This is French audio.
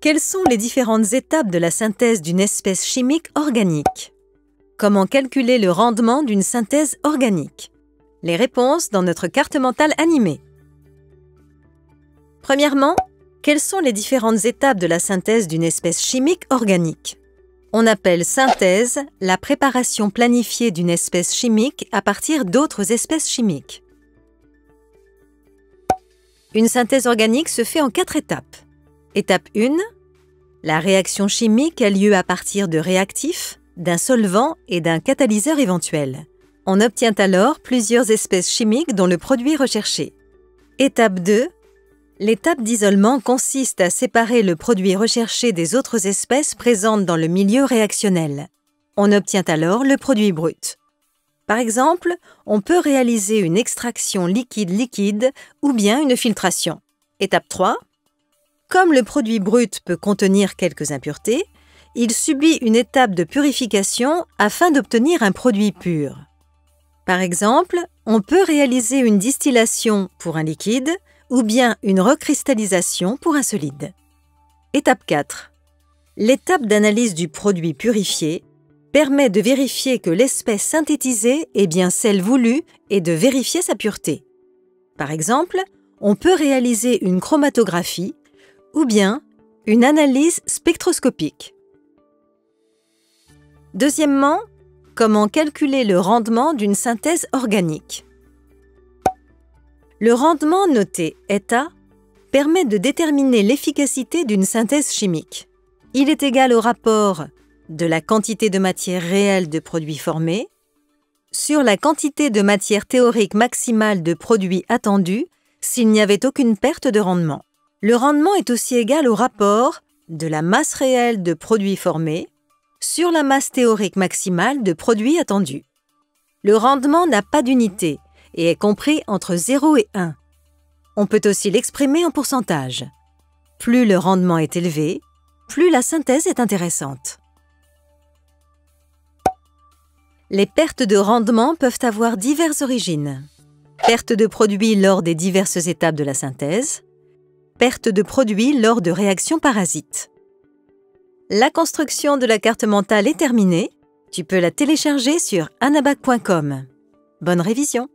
Quelles sont les différentes étapes de la synthèse d'une espèce chimique organique? Comment calculer le rendement d'une synthèse organique? Les réponses dans notre carte mentale animée. Premièrement, quelles sont les différentes étapes de la synthèse d'une espèce chimique organique? On appelle synthèse la préparation planifiée d'une espèce chimique à partir d'autres espèces chimiques. Une synthèse organique se fait en 4 étapes. Étape 1. La réaction chimique a lieu à partir de réactifs, d'un solvant et d'un catalyseur éventuel. On obtient alors plusieurs espèces chimiques dont le produit recherché. Étape 2. L'étape d'isolement consiste à séparer le produit recherché des autres espèces présentes dans le milieu réactionnel. On obtient alors le produit brut. Par exemple, on peut réaliser une extraction liquide-liquide ou bien une filtration. Étape 3. Comme le produit brut peut contenir quelques impuretés, il subit une étape de purification afin d'obtenir un produit pur. Par exemple, on peut réaliser une distillation pour un liquide ou bien une recristallisation pour un solide. Étape 4. L'étape d'analyse du produit purifié permet de vérifier que l'espèce synthétisée est bien celle voulue et de vérifier sa pureté. Par exemple, on peut réaliser une chromatographie ou bien une analyse spectroscopique. Deuxièmement, comment calculer le rendement d'une synthèse organique? Le rendement noté eta permet de déterminer l'efficacité d'une synthèse chimique. Il est égal au rapport de la quantité de matière réelle de produits formés sur la quantité de matière théorique maximale de produits attendus s'il n'y avait aucune perte de rendement. Le rendement est aussi égal au rapport de la masse réelle de produits formés sur la masse théorique maximale de produits attendus. Le rendement n'a pas d'unité et est compris entre 0 et 1. On peut aussi l'exprimer en pourcentage. Plus le rendement est élevé, plus la synthèse est intéressante. Les pertes de rendement peuvent avoir diverses origines. Perte de produits lors des diverses étapes de la synthèse, perte de produits lors de réactions parasites. La construction de la carte mentale est terminée. Tu peux la télécharger sur anabac.com. Bonne révision!